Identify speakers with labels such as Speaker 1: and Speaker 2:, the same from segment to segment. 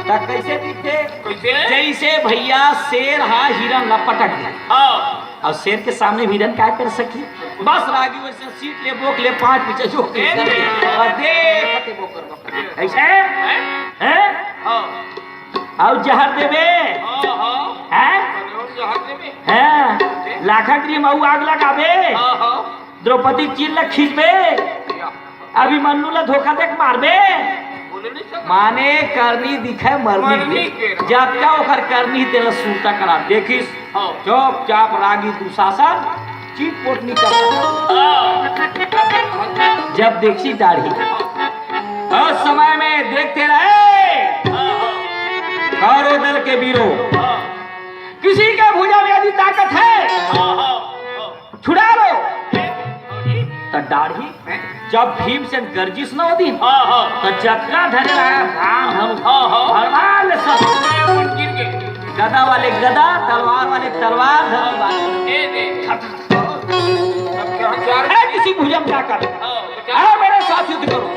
Speaker 1: कैसे दिखे? जैसे भैया शेर हा हिरन ला पटक दे और शेर के सामने हिरन क्या कर सकी? बस रागी वैसे सीट ले बोक ले 5 पीछे जो और देखते बोकर ऐसे हैं और जहर देवे हैं लाखा क्री मऊ आग लगावे द्रौपदी चील ला खींचबे अभी मन्नू ला धोखा देख मारबे माने करनी दिखे मरनी जब का ओकर करनी तेरा सूता करा देखिस चुपचाप रागी दुशासन चीट पोट नहीं कर जब देखी दाढ़ी उस समय में देखते रहे कौरव दल के वीरों किसी के भुजा में यदि ताकत है छुड़ा लो तो दाढ़ी जब भीमसेन गर्जिश न होती तो जटका धरे गदा वाले गदा तलवार वाले तलवार किसी भुजम जाकर मेरे साथ युद्ध करो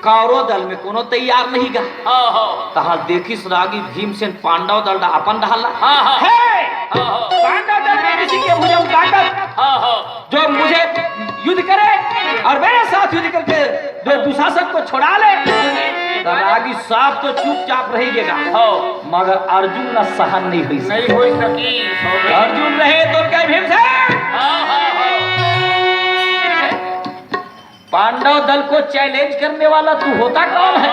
Speaker 1: कौरव दल में कोनो तैयार नहीं गा तहा देखी रागी भीमसेन पांडव दल अपन डाला पांडव दल में किसी के भुजम जाकर जो मुझे युद्ध करे और मेरे साथ युद्ध करके जो दुशासन को छोड़ा ले तो रागी साहब तो चुपचाप रहेगा मगर अर्जुन न सहन नहीं हुई अर्जुन रहे तो क्या भीमसेन पांडव दल को चैलेंज करने वाला तू होता कौन है?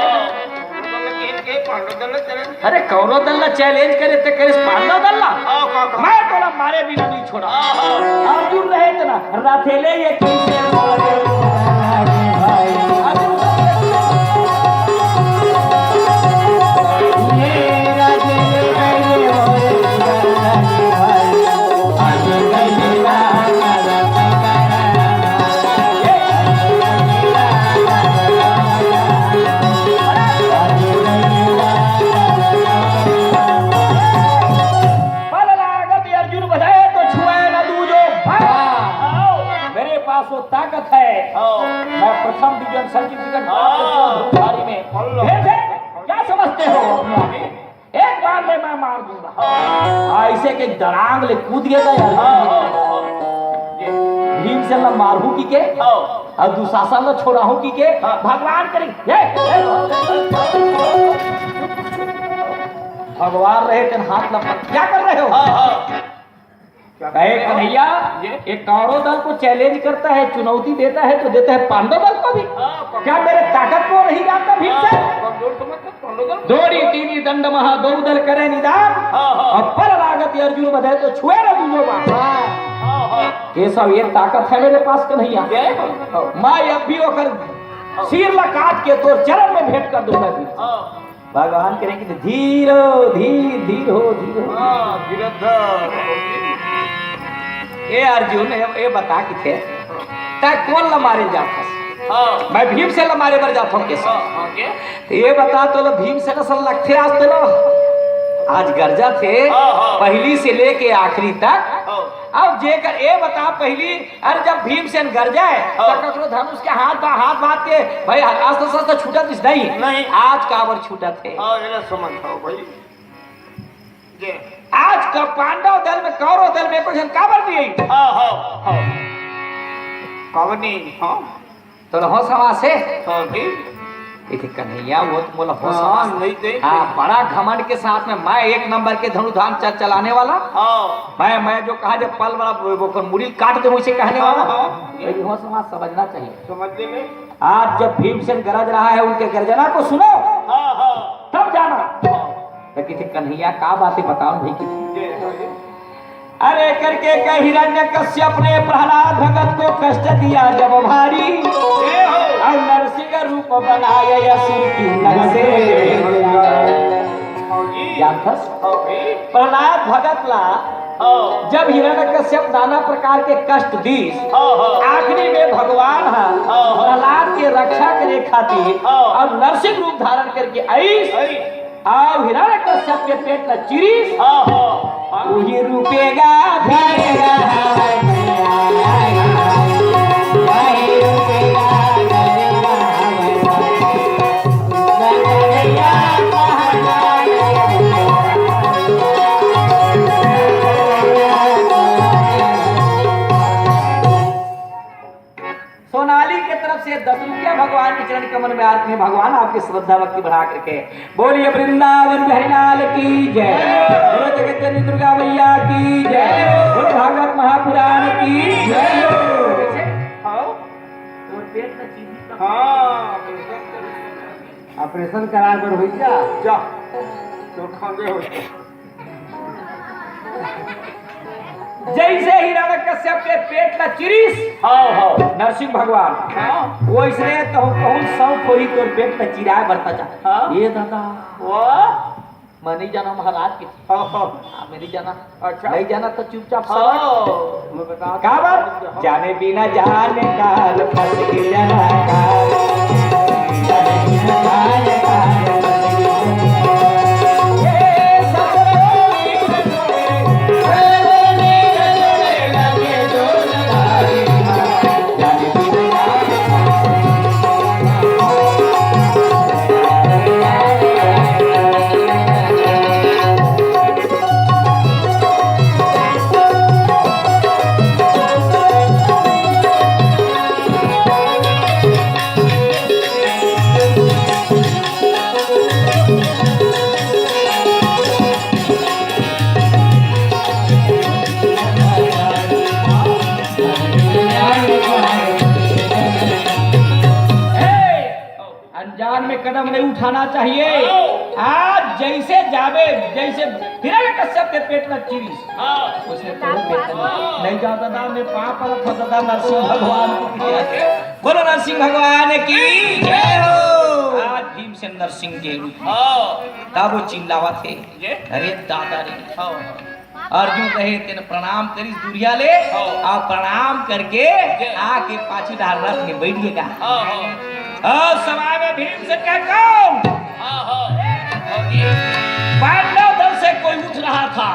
Speaker 1: अरे कौरव दल चैलेंज करे तो करे पांडव दल मैं तो मारे बिना नहीं छोड़ा अर्जुन रहे तो ना राथेले ये ताकत है मैं प्रथम डिवीजन सर्टिफिकेट में क्या समझते हो एक बार में मैं मार दूंगा ऐसे के दरांग ले कूद गया भीमसेन ला मारू की के और दुशासन ला छोड़ा हूं की के भगवान करे भगवान रहे तेन हाथ लपट क्या कर रहे हो? कहे कन्हैया एक कौरव दल को चैलेंज करता है चुनौती देता है तो देता है पांडव दल को भी क्या मेरे ताकत को नहीं जानता भीमसेन दोरी तीनी दंड महा दो दल करे निदान और पर लागत अर्जुन बधे तो छुए ना दूजो बात ये सब ये ताकत है मेरे पास कन्हैया मैं अब भी होकर सिर ला काट के तो चरण में भेंट कर दूंगा भी भगवान करेंगे धीरो धीर धीर हो ए अर्जुन ये बता कि थे तय कौन ला मारे जाता मैं भीम से ला मारे बर जाता हूँ कैसे ये बता तो लो भीम से नसल लगते आज तो लो आज गर्जा थे पहली से लेके आखिरी तक अब जेकर ये बता पहली अरे जब भीमसेन गर्जा है तो ककरो धनुष के हाथ बात के भाई अस्त्र शस्त्र छूटत नहीं आज काबर छूटत है आज का पांडव दल में कौरव दल में कुछ काबर दिए काबर नहीं तो हो समा से इथे कन्हैया वो तो बोला हो समा नहीं दे बड़ा घमंड के साथ में मैं एक नंबर के धनुधाम चलाने वाला मैं जो कहा जब पल वाला वो मुड़ी काट दे मुझे कहने वाला लेकिन हो समा समझना चाहिए समझने में आज जब भीमसेन गरज रहा है उनके गर्जना को सुनो तब जाना किसी कन्हैया का बातें बताओ भाई की अरे करके हिरण्य कश्यप ने प्रहलाद भगत को कष्ट दिया जब भारी और नरसिंह रूप बनाया असुर की प्रहलाद भगत ला जब हिरण्यकश्यप नाना प्रकार के कष्ट दी आखिरी में भगवान प्रहलाद के रक्षा करे खातिर और नरसिंह रूप धारण करके आई और हिरण्यकश्यप के पेट ला चिरीस वही रुकेगा धरेगा वही रुकेगा धरेगा चरण कमल में आरती में भगवान आपकी श्रद्धा भक्ति बढ़ा करके बोलिए वृंदावन बिहारी लाल की जय, बोलो जगत जननी दुर्गा मैया की जय, बोलो भागवत महापुराण की जय।
Speaker 2: ऑपरेशन करा कर हो जा तो खांगे हो
Speaker 1: जैसे हिरण्यकश्यप के पेट का चिरिस नरसिंह भगवान वैसे तो कहूँ सब कोई तो पेट का चिराए बढ़ता जा ये दादा वो मैं नहीं जाना महाराज की मेरी जाना अच्छा नहीं जाना तो चुपचाप क्या बात जाने बिना जाने काल फंस के जाना काल जाने बिना जाने काल कदम नहीं उठाना चाहिए। आज जैसे जावे जैसे हिरण्यकश्यप के पेट में चिरिस उसे नहीं जाओ दादा मैं पाप पर था दादा नरसिंह भगवान की बोलो नरसिंह भगवान की जय हो। आज भीम से नरसिंह के रूप तब वो चिल्लावा थे अरे दादा रे अर्जुन कहे तेने प्रणाम करी दूरिया ले और प्रणाम करके आके पाछी रथ में बैठिएगा। सभा में भीम से क्या कौन पांडव दल से कोई उठ रहा था,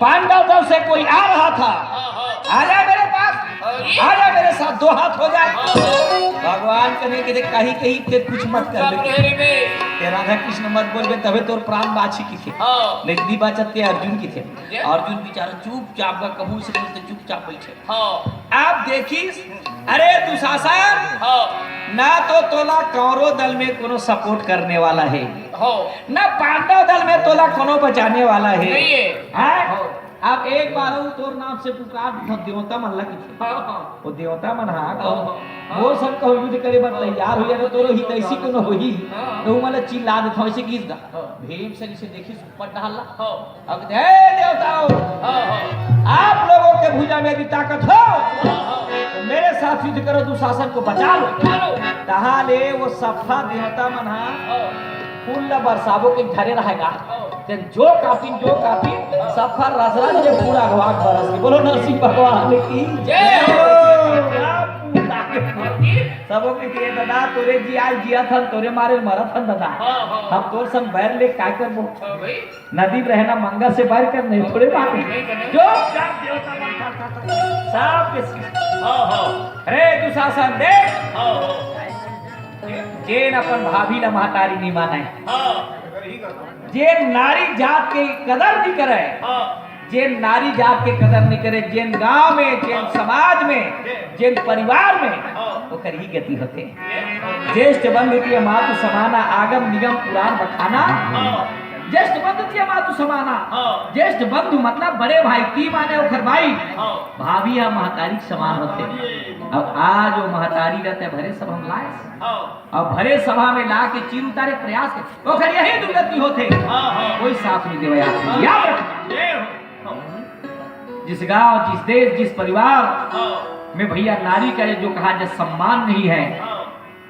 Speaker 1: पांडव दल से कोई आ रहा था, आजा मेरे पास, आजा मेरे साथ दो हाथ हो जाए। भगवान कहे कि कहीं कहीं ते कुछ मत कर राधा कृष्ण मत बोल तबे तोर प्राण बाछी की थे नहीं बाचते अर्जुन की थे। अर्जुन बेचारा चुपचाप का कहूँ से बोलते चुपचाप बैठे। आप देखी अरे दुशासन ना तो तोला कौरव दल में कोनो सपोर्ट करने वाला है ना पांडव दल में तोला कोनो बचाने वाला है। आप एक बार तोर नाम से पुकार देवता मन लगी वो देवता मन वो सब कहो युद्ध करे बात तैयार हो जाए तोरो ही तैसी को न होई तो मला चिल्ला देता ऐसे गीत गा भीम से जिसे देखी ऊपर डाला अब हे देवताओं आप लोगों के भुजा में यदि ताकत हो तो मेरे साथ युद्ध करो दुशासन को बचा लो। तहाले वो सफा देवता मन फूल बरसावो के घरे रहेगा जो काफी सफर रसरा जे पूरा घवाक बरस के बोलो नरसिंह भगवान की जय हो। सबों के लिए दादा तोरे जी आज जिया था तोरे मारे मरा था दादा हम तोर संग बैर ले काय कर वो नदी रहना मंगा से बैर कर नहीं थोड़े बात जो सब देवता मन सब के अरे दुशासन देख जेन अपन भाभी ला महतारी नहीं माने जेन नारी जात के कदर नहीं करे जेन नारी जात के कदर नहीं करे जेन गांव में जेन समाज में जेन परिवार में वो कर ही गति होते। ज्येष्ठ बंधु की मातु समाना आगम निगम पुराण बखाना ज्येष्ठ बंधु की मातु समाना ज्येष्ठ बंधु मतलब बड़े भाई की माने ओखर भाई भाभी या महतारी समान होते। अब आज वो महतारी रहते भरे सभा में लाए और भरे सभा में ला के चीर उतारे प्रयास के ओखर यही दुर्गति होते कोई साथ नहीं देवे। याद रखना जिस गांव जिस देश जिस परिवार में भैया नारी का जो कहा जो सम्मान नहीं है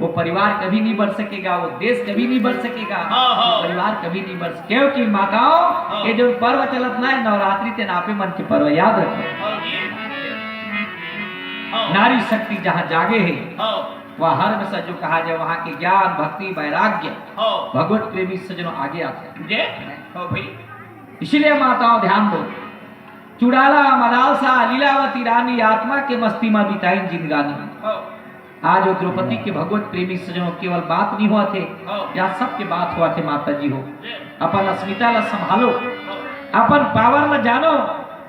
Speaker 1: वो परिवार कभी नहीं बढ़ सकेगा, वो देश कभी नहीं बढ़ सकेगा, वो परिवार कभी नहीं बढ़ सकेगा। क्योंकि माताओं ये जो पर्व चलत ना है नवरात्रि ते नापे मन के पर्व याद रखो। नारी शक्ति जहाँ जागे है वह हर में जो कहा जाए वहाँ के ज्ञान भक्ति वैराग्य भगवत प्रेमी सज्जनों आगे आते हैं। इसीलिए माताओं ध्यान दो चुड़ाला मदालसा लीलावती रानी आत्मा के मस्ती में बिताई जिंदगानी। आज वो द्रौपदी के भगवत प्रेमी सज्जनों केवल बात नहीं हुआ थे या सबके बात हुआ थे। माता जी हो अपन अस्मिता ला संभालो अपन पावर ला जानो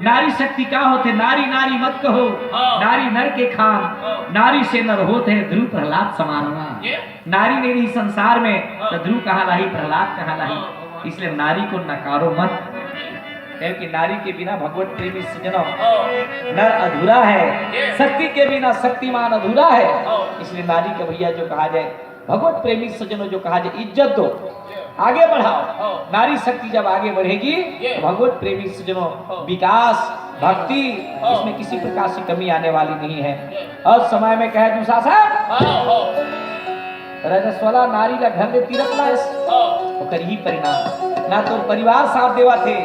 Speaker 1: नारी शक्ति क्या होते? नारी नारी मत कहो, नारी नर के खान, नारी से नर होते हैं ध्रुव प्रहलाद समानवा। नारी ने नहीं संसार में तो ध्रुव कहाँ लाही, प्रहलाद कहाँ लाही। इसलिए नारी को नकारो मत, क्योंकि नारी के बिना भगवत प्रेमी सजनों नर अधूरा है, शक्ति के बिना शक्तिमान अधूरा है। इसलिए नारी के भैया जो कहा जाए, भगवत प्रेमी सजनों जो कहा जाए, इज्जत दो, आगे बढ़ाओ। नारी शक्ति जब आगे बढ़ेगी तो भगवत प्रेमी सजनों विकास भक्ति इसमें किसी प्रकार से कमी आने वाली नहीं है। और समय में कहे दुशासन रजस्वला नारी ला घर ले तीरथ लायस, ओकर ही परिणाम ना तो परिवार साथ देवा थे,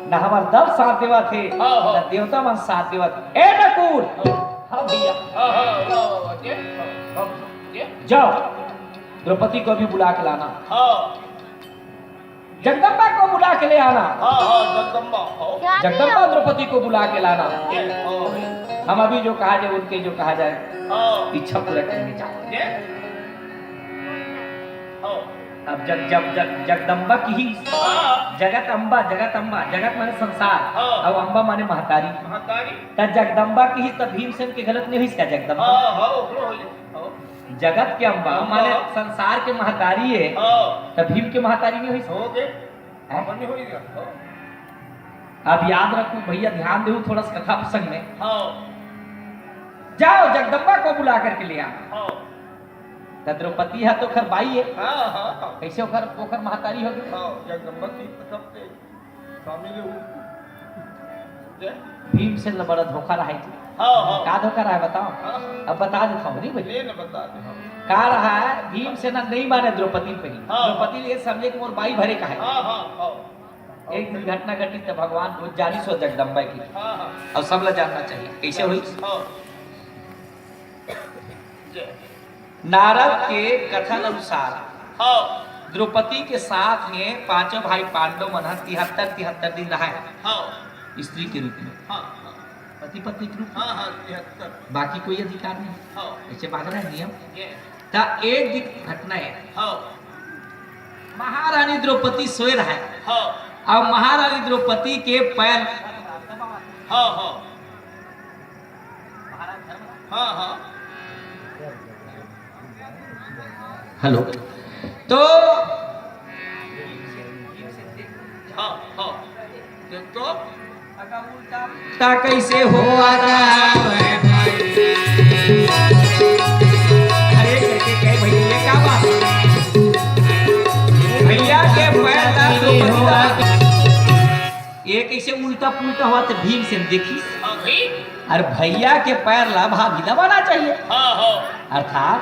Speaker 1: ना हमार दल साथ देवा थे, ना देवता मन साथ देवा थे। ए नकुल, हाँ भैया जाओ द्रौपदी को भी बुला के लाना, जगदम्बा को बुला के ले आना, जगदम्बा द्रौपदी को बुला के लाना। हम अभी जो कहा जाए उनके जो कहा जाए इच्छा पूरा करने जाओ। अब जगदम्बा की ही जगत अम्बा, जगत माने संसार, अब अम्बा माने महतारी, तब जगदम्बा की ही तब भीमसेन के गलत नहीं हुई क्या? जगदम्बा जगत के अम्बा माने संसार के महतारी है, तब भीम के महतारी नहीं हुई। अब याद रखो भैया, ध्यान दो थोड़ा सा कथा प्रसंग में। जाओ जगदम्बा को बुला करके ले आओ। द्रौपदी है तो खर बाई है, कैसे ओखर महतारी हो गई? भीम से बड़ा धोखा रहा है। का धोखा रहा है बताओ? अब बता देता हूँ नहीं भाई, का रहा है? भीम से ना नहीं माने द्रौपदी पे, द्रौपदी ये समझे कि मोर बाई भरे का है। एक दिन घटना घटी तो भगवान को जानी सो जगदम्बा की, अब सब ला जानना चाहिए कैसे हुई। नारद के कथन अनुसार द्रौपदी के साथ में पांचों भाई पांडव मन 73 दिन रहा है स्त्री के रूप में, पति पत्नी के रूप में, बाकी कोई अधिकार नहीं, ऐसे भाग रहा है नियम। ता एक दिन घटना है, महारानी द्रौपदी सोए रहा है, अब महारानी द्रौपदी के पैर हेलो तो कैसे हो अरे करके कहे भैया ये क्या बात है? भैया के पैर ये कैसे उल्टा पुल्टा हुआ तो भीम से देखी, अरे भैया के पैर ला भाभी दबाना चाहिए, अर्थात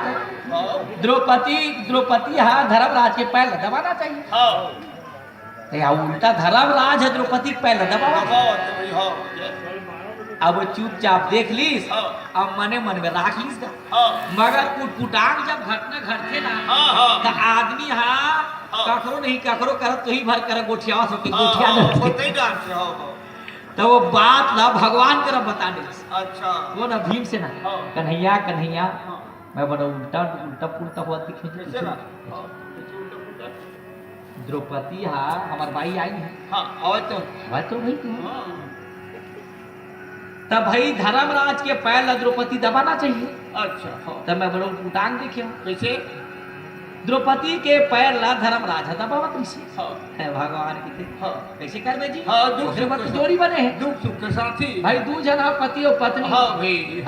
Speaker 1: द्रौपदी हाँ धर्मराज के पैर दबाना चाहिए। या उल्टा धर्मराज है द्रौपदी के पैर दबावा। अब चुपचाप देख लीस, अब मने मन में राख लीस का, मगर कुटकुटांग जब घटना घटते ना तो आदमी हाँ ककरो नहीं ककरो करत तो ही भर कर गोठिया सके गोठिया तो वो बात ना भगवान कर बता दे। अच्छा वो ना भीम से ना कन्हैया मैं बड़ा उल्टा पुल्टा हुआ दिखे। द्रौपदी हाँ हमार भाई आई है, तो भाई तब भाई धर्मराज के पैर ला द्रौपदी दबाना चाहिए। अच्छा तब मैं बड़ा उल्टांग देखे कैसे द्रौपदी के पैर ला धर्मराज दबावत कैसे भगवान की कैसे कर जी दूसरे पर जोड़ी बने हैं दुख सुख के साथी भाई दू जना पति और पत्नी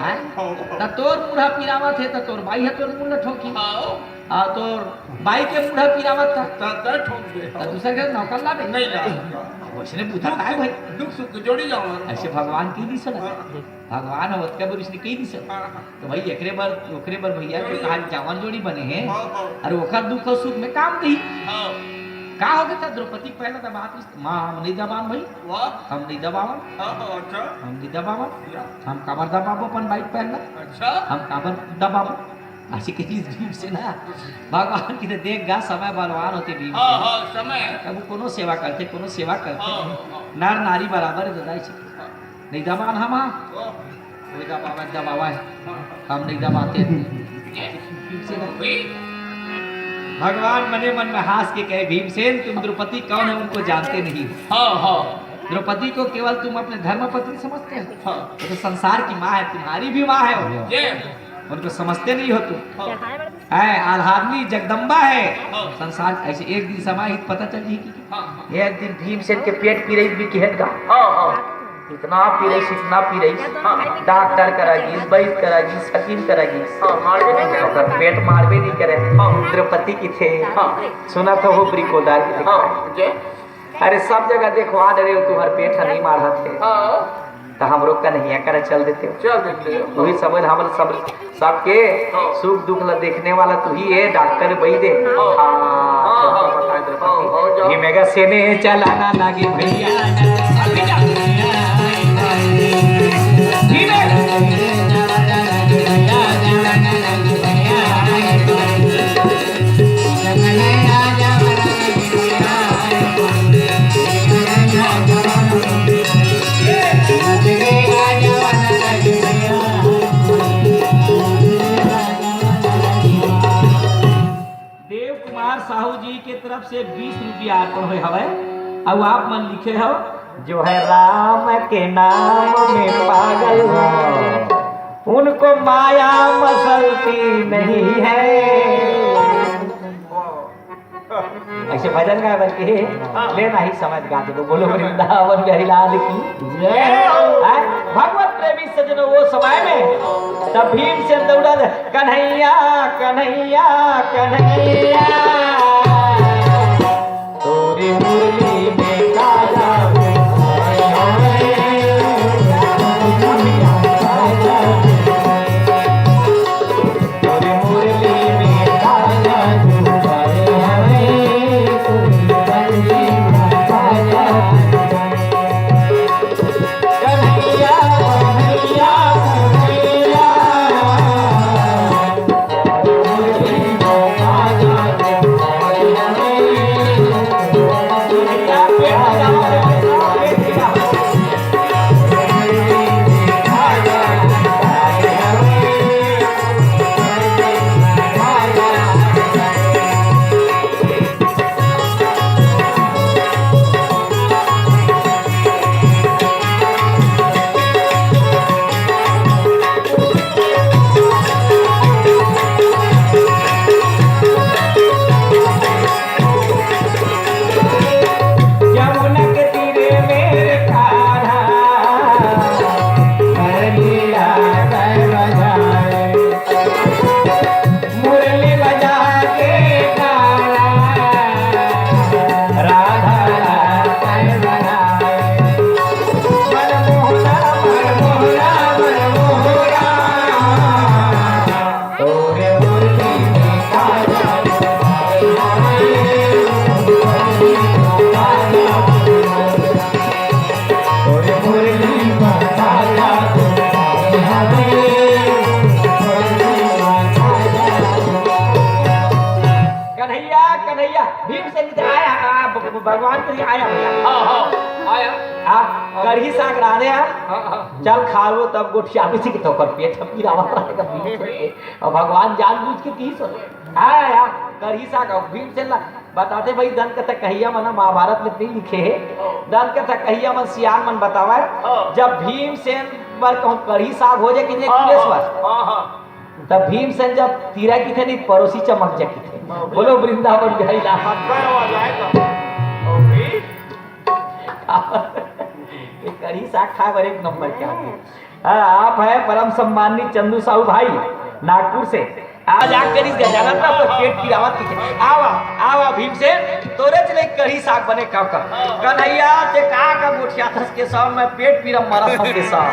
Speaker 1: त तोर मुढ़ा पिरावत है तो तोर भाई है तोर मुंह ठोकी तोर भाई के मुढ़ा पिरावत था ठोक दे दूसरे के नौकर ला नहीं उसने पूछा है भाई दुख सुख जोड़ी जाओ ऐसे भगवान की दिशा भगवान होत के बोल इसने की दिशा तो भाई एकरे बार भैया के कहा जवान जोड़ी बने हैं अरे ओखर दुख और सुख में काम नहीं का हो गया था द्रौपदी पहले दबात मां हम नहीं दबान भाई हम नहीं दबावन हम नहीं दबावन हम काबर दबाबो अपन बाइक पहनना अच्छा हम काबर दबाबो ऐसी किसी भीम से ना भगवान की देख गा समय बलवान होते भीम समय कब कोनो सेवा करते नर नारी बराबर जदाई से नहीं दबान हम कोई दबावा है हम नहीं दबाते भगवान मने मन में हास के कहे भीमसेन तुम द्रौपदी कौन है उनको जानते नहीं द्रौपदी को केवल तुम अपने धर्म पत्नी समझते हो, वो तो संसार की माँ है, तुम्हारी भी माँ है वो। उनको समझते नहीं हो तुम। है आह्लादनी जगदम्बा है संसार। ऐसे एक दिन समाहित पता चल जाएगी। एक दिन भीमसेन के पेट पी रही बिकेट का, इतना पी रही इतना पी रही, डॉक्टर करागी, वैद्य करागी, सकीन करागी, पेट मारबे नहीं करे। द्रौपदी की थे, सुना था वो ब्रिकोदार की थे। अरे सब जगह देखवा डरे हो तुम्हारे पेट नहीं मार थे, तो हम लोग का नहीं कर चल देते हो। तू ही समझ, हम सब सबके सुख दुख ला देखने वाला तू ही है, डॉक्टर वही दे। ये मेगा सेने चलाना लागे भैया, साहू जी के तरफ से 20 रुपया अर्पण हुए हवे। अब आप मन लिखे हो, जो है राम के नाम में पागल हो, उनको माया मसलती नहीं है। ऐसे भजन गाए बल्कि लेना ही समझ गा दो। बोलो वृंदावन बिहारी लाल की जय। भगवत प्रेमी सजनों, वो समय में तब भीम से दौड़ा कन्हैया कन्हैया कन्हैया, तोरी मुरली में काला भगवान के लिए आया कढ़ी साग राधे चल खाओ तब गोठिया किसी के तो कर पेट छपकी रावा और भगवान जानबूझ के की सोचे आया कढ़ी साग भीम से बताते भाई दन के कहिया मन महाभारत में नहीं लिखे है। दन के कहिया मन सियान मन बतावा जब भीमसेन पर कहूं कढ़ी साग हो जाए कि तब भीमसेन जब तीरा की थे नहीं पड़ोसी चमक जा की थे। बोलो वृंदावन बिहारी कढ़ी साग खा बर एक नंबर के आगे। आप है परम सम्मानित चंदू साहू भाई नागपुर से। आज आकर इस गजानन का पेट की रावत की आवा आवा भीमसेन तोरे चले कढ़ी साग बने का कन्हैया ते का गोठिया थस के साथ में पेट पीरा मारा सब के साथ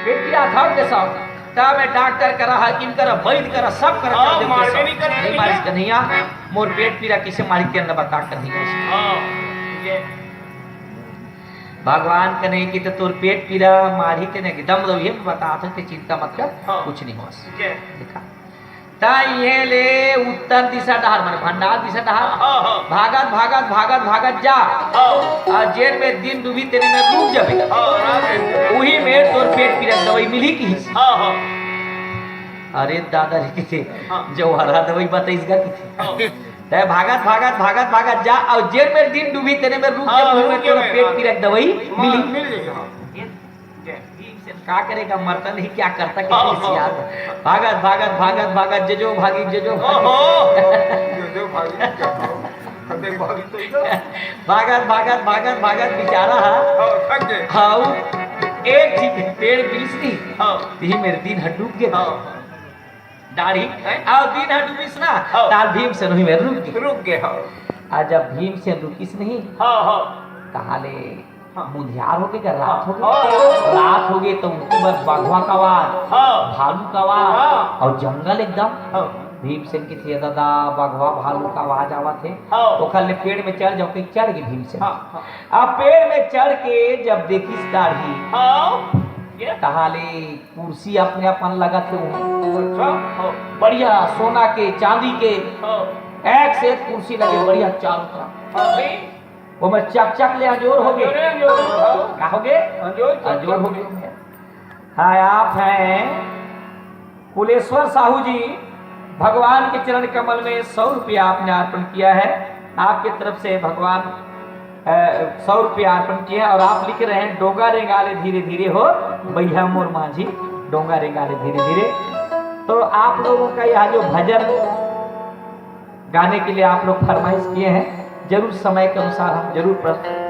Speaker 1: पेट पीरा था के साथ ता मैं डॉक्टर करा हकीम करा वैद्य करा सब करा मारबे नहीं कर नहीं मारिस कन्हैया मोर पेट पीरा किसे मारी के न बता कर नहीं भगवान कने की तो तोर पेट पीरा मारी ते ने दम दो ये बता थे चिंता मत कर कुछ नहीं होस देखा ता ये ले उत्तर दिशा डहार माने भंडार दिशा डहार भागत भागत भागत भागत जा और जेल में दिन डूबी तेरे में डूब जाबे वही में तोर पेट पीरा दवाई मिली की अरे दादा रे की थे जो हरा दवाई बताइस गा की थे ते भागत भागत भागत भागत जा और जेल में दिन डूबी तेने में रुक के मुंह में तेरा पेट की रख दवाई मिली का करेगा मरता नहीं क्या करता किसी याद भागत भागत भागत भागत जजो भागी जजो भागत भागत भागत भागत बेचारा हाँ एक ठीक पेड़ बिलिसनी ती मेरे दिन हड्डूब के दाढ़ी और दिन हड्डूबिस ना तार भीम से नहीं मेरे रुक गए आज जब भीम से रुकिस नहीं कहा ले मुंधियार हो गए रात हो गई रात हो गई तो उनकी बस बाघवा का आवाज भालू का आवाज और जंगल एकदम भीमसेन की थी दादा बाघवा भालू का आवाज आवा थे तो खाली पेड़ में चढ़ जाओ के चढ़ गई भीमसेन अब पेड़ में चढ़ के जब देखी दाढ़ी कहा ले कुर्सी अपने अपन लगा थे बढ़िया सोना के चांदी के एक से एक कुर्सी लगे बढ़िया चारों तरफ वो मैं चक चक ले अजोर हो गए क्या हो गए अजोर हो गए हाँ आप हैं कुलेश्वर साहू जी भगवान के चरण कमल में 100 रुपया आपने अर्पण किया है आपके तरफ से भगवान 100 रुपया अर्पण किया और आप लिख रहे हैं डोंगा रेंगाले धीरे धीरे हो भैया मोर माझी डोंगा रेंगाले धीरे धीरे तो आप लोगों का यह जो भजन गाने के लिए आप लोग फरमाइश किए हैं जरूर समय के अनुसार हम जरूर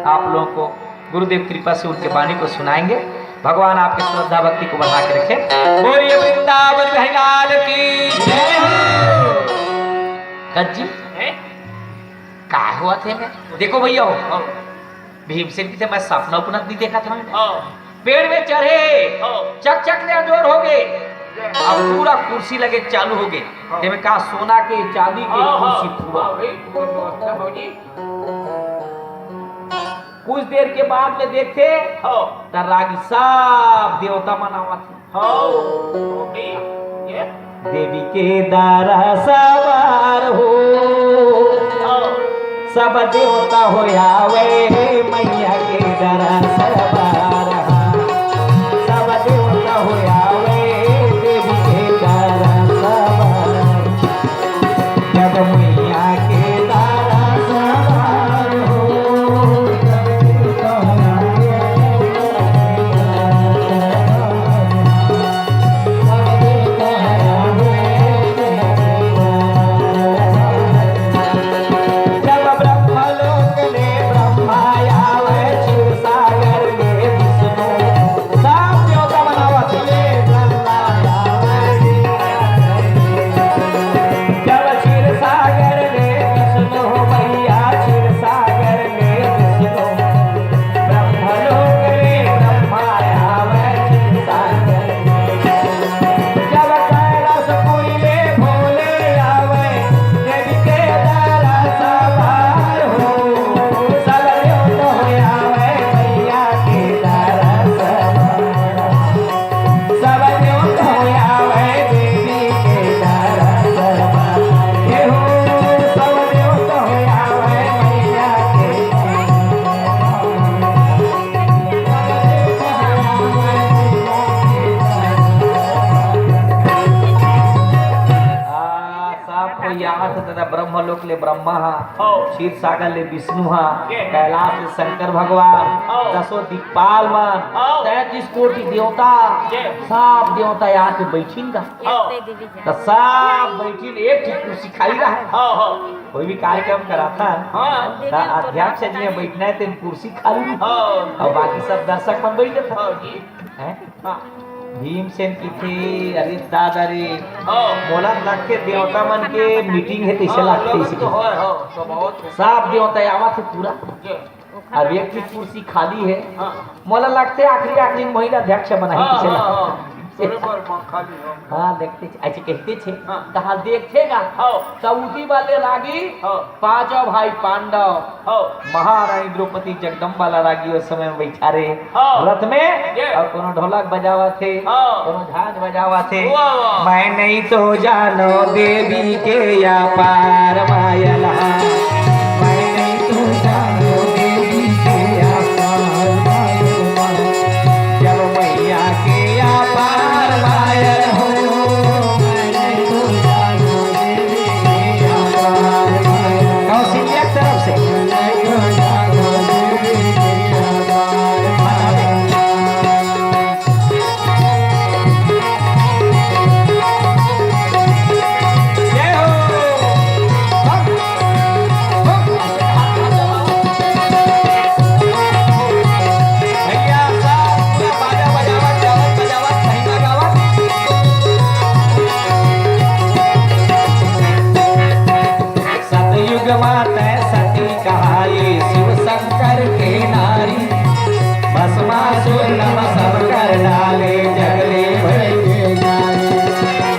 Speaker 1: आप लोगों को गुरुदेव कृपा से उनके वाणी को सुनाएंगे भगवान आपके श्रद्धा भक्ति को बढ़ा के रखे बोलिए वृंदावन बिहारी लाल की जय हो कज्जी का हुआ थे मैं देखो भैया हो भीमसेन की थे मैं सपना उपना नहीं देखा था पेड़ में चढ़े चक चक ले जोर हो गए अब पूरा कुर्सी लगे चालू हो गए में कहा सोना के चांदी के कुर्सी पूरा कुछ देर के बाद में देखते रागी सब देवता मनावा थे देवी के दारा सवार हो सब देवता हो आवे मैया के दारा सवार सब देवता हो आवे देवी के दारा सवार जब मैया के दारा सवार हो ब्रह्मलोक ले ब्रह्मा क्षीर सागर ले विष्णु कैलाश ले शंकर भगवान 10 दिक्पाल मन 33 कोटि देवता सब देवता यहाँ पे बैठीन का तो सब बैठीन एक ठीक कुर्सी खाली रहा कोई भी कार्यक्रम कराता है अध्यक्ष जी बैठना है तो कुर्सी खाली और बाकी सब दर्शक मन बैठे था भीमसेन की थी अरे दादा रे मोला लगते देवता मन के मीटिंग है तैसे लगते इसके सब देवता आवा थे पूरा अब एक की कुर्सी खाली है मोला लगते आखिरी महिला अध्यक्ष बना है हाँ देखते ऐसे कहते थे कहा देखेगा सऊदी वाले रागी 5 भाई पांडव महारानी द्रौपदी जगदम्बा रागी उस समय बैठा रहे रथ में और कोनो ढोलक बजावा थे कोनो झांझ बजावा थे मैं नहीं तो जानो देवी के या पार मायला मैं नहीं तो जानो देवी के या पार मायला जब मैया के या पार मायल हो मैं नहीं तो जानो देवी के या पार मायला कहाए शिव शंकर के नारी भस्मासुर नम सब कर डाले जगले भय नारी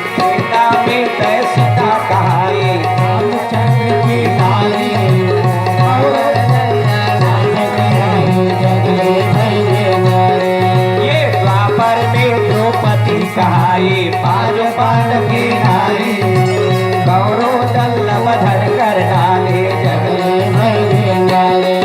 Speaker 1: सीता में तय सीता कहाए रामचंद्र की नारी ये द्वापर में द्रौपदी कहाए पांच पांडव की नारी गौरव दल्लभ धर कर डाले जगले भय नारी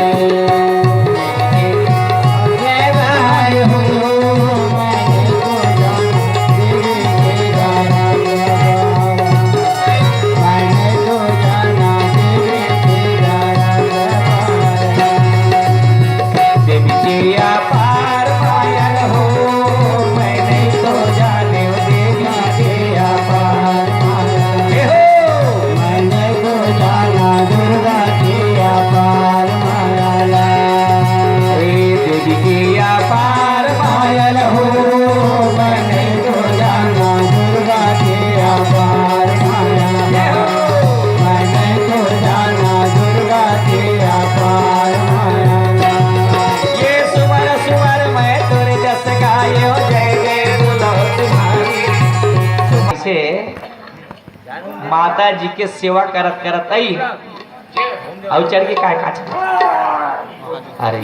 Speaker 1: माता जी के सेवा करत करत आई और चढ़ के काय काच अरे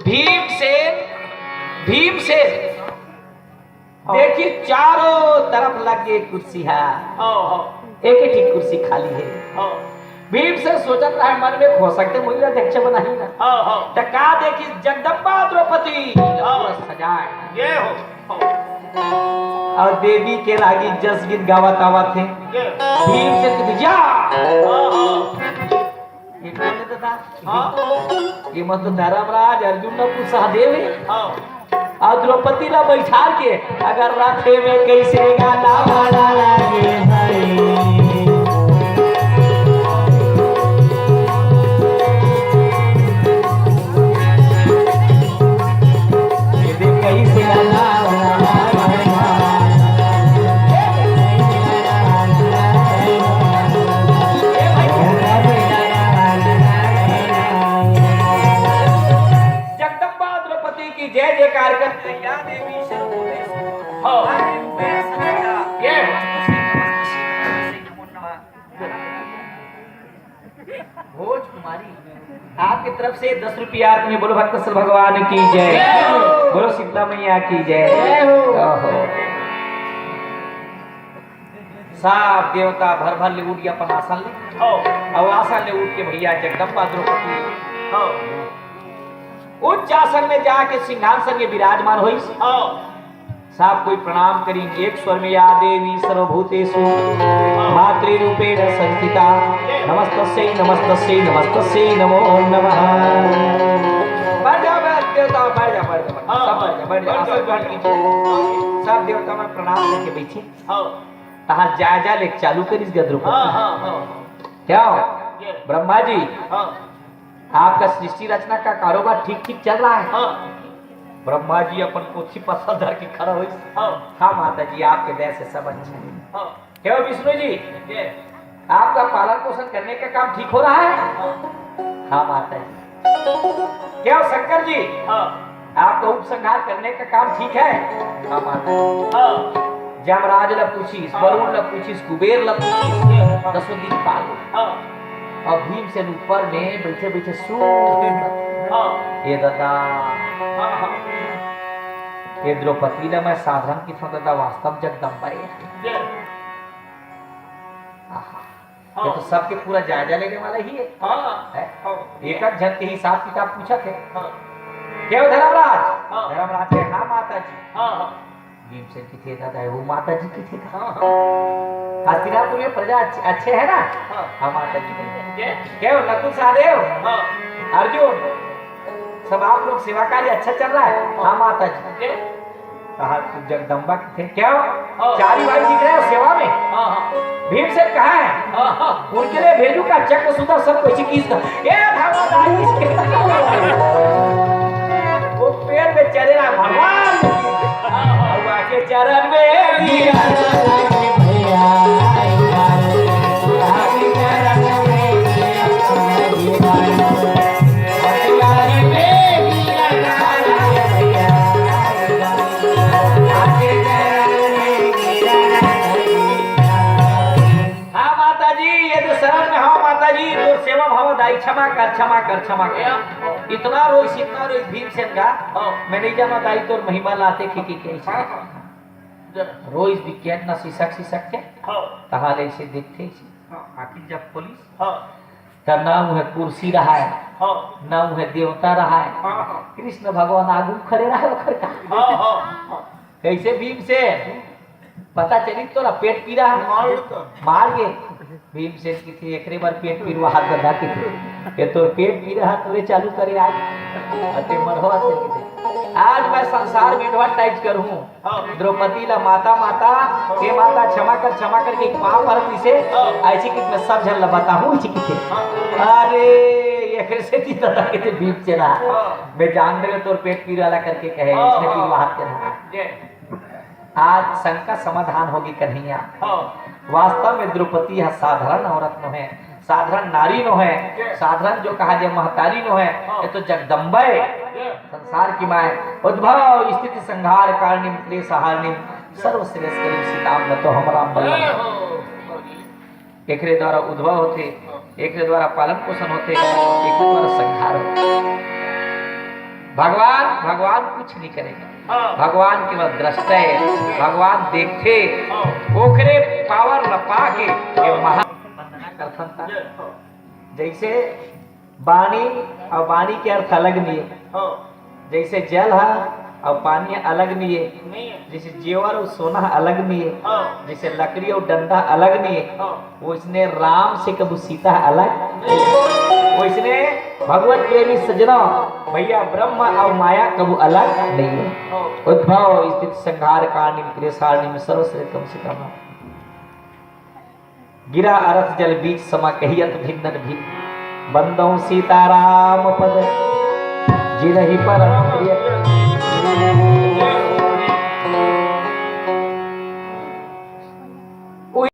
Speaker 1: भीमसेन देखिए चारों तरफ लगे कुर्सी है एक ही ठीक कुर्सी खाली है भीमसेन सोचत रहा मन में हो सकते मुझे अध्यक्ष बनाही ना तो का देखी जगदम्बा द्रौपदी सजाए ये हो और देवी के लागी जस गीत गावत आवत थे भीम से दिया ये कौन तो था ये मत धर्मराज अर्जुन ने पूछ सहदेव है और द्रौपदी ला बैठा के अगर रथे में कैसे गाना वाला लागे भाई कैसे गाना जय जयकार करते या देवी हो ये भोज कुमारी आपकी तरफ से 10 रुपया में बोलो भक्त सर भगवान की जय बोलो सीता मैया की जय सब देवता भर भर ले उठ अपन आसन ले और आसन ले उठ के भैया जगदम्बा द्रौपदी उच्च आसन में जाके सिंहासन में विराजमान हुई सब कोई प्रणाम करेंगे एक स्वर में या देवी सर्वभूतेषु मातृरूपेण संस्थिता नमस्तस्यै नमस्तस्यै नमस्तस्यै नमो नमः बढ़ जाओ देवता बढ़ जा सब देवता में प्रणाम करके बैठे तहां जायजा ले चालू करिस द्रौपदी क्या ब्रह्मा जी आपका सृष्टि रचना का कारोबार ठीक ठीक चल रहा है ब्रह्मा जी अपन पोथी पत्थर धर के खड़ा हुई हाँ माता जी आपके दया से सब अच्छा है क्या विष्णु जी आपका पालन पोषण करने का काम ठीक हो रहा है हाँ माता जी क्या शंकर जी आपका उपसंहार करने का काम ठीक है हाँ माता जी जमराज ला पूछी वरुण ला पूछी कुबेर ला पूछी 10 दिन पालो और भीम से ऊपर में बैठे बैठे ये दादा ये द्रौपदी ने मैं साधारण की था दादा वास्तव जगदम्बा है ये तो सबके पूरा जायजा लेने वाला ही है एक जन के हिसाब किताब पूछा थे क्या धर्मराज के हाँ माता जी भीमसेन की थे दादा वो माता जी की थे हस्तिनापुर में प्रजा अच्छे है ना हाँ माता जी क्या नकुल सहदेव अर्जुन सब आप लोग सेवा कार्य अच्छा चल रहा है हाँ माता जी कहा जगदम्बा की थे क्या चारी भाई दिख रहे हो सेवा में भीमसेन कहाँ है उनके लिए भेजू का चक्र सुधा सब कुछ किस वो पेड़ में चले रहा भगवान के चरण में भैया क्षमा कर क्षमा कर। इतना रोई भीमसेन का मैं नहीं जाना दाई तोर महिमा लाते की कैसे रोज विज्ञान ना सिसक के तहाले से देखते आखिर जब पुलिस का नाम है कुर्सी रहा है नाम है देवता रहा है कृष्ण भगवान आगू खड़े रहा कैसे भीमसेन पता चली तोरा पेट पी रहा है मार के भीमसेन की थी एकरे बार पेट पी हाथ गंदा की थी ये तो पेट पी रहा तोरे चालू करे आज अते मरवा से आज मैं संसार में एडवर्टाइज करूं द्रौपदी ला माता माता हे माता क्षमा कर के पाप पर इसे ऐसी कि मैं सब जन बताऊं इसी की अरे एकरे से थी दादा के भीम चला मैं जान रहे तोर पेट पी वाला करके कहे इसने पी हाथ चला आज शंका समाधान होगी कन्हैया वास्तव में द्रौपदी यह साधारण औरत न है साधारण नारी नो है साधारण जो कहा जाए महतारी नो है ये तो जगदम्बा संसार की माए उद्भव स्थिति संहार कारणिम क्लेशहारिणीम सर्वश्रेष्ठ सीताम तो हमारा एकरे द्वारा उद्भव होते एकरे द्वारा पालन पोषण होते एकरे द्वारा संहार होते भगवान कुछ नहीं करेगा भगवान केवल दृष्टा है भगवान देखते ओकरे पावर लपा के जैसे वाणी और वाणी के अर्थ अलग नहीं है जैसे जल है और पानी अलग नहीं है जैसे जेवर और सोना अलग नहीं है जैसे लकड़ी और डंडा अलग नहीं है वो इसने राम से कबू सीता अलग वो इसने भगवत प्रेमी सजना भैया ब्रह्म और माया कबू अलग नहीं है उद्भव स्थिति संहार कारणिम क्लेशहारिणीम सर्वश्रेष्ठम सीताम गिरा अरथ जल बीच समा कहियत भिन्नन भी बंदौ सीताराम पद जिरहि परम प्रिय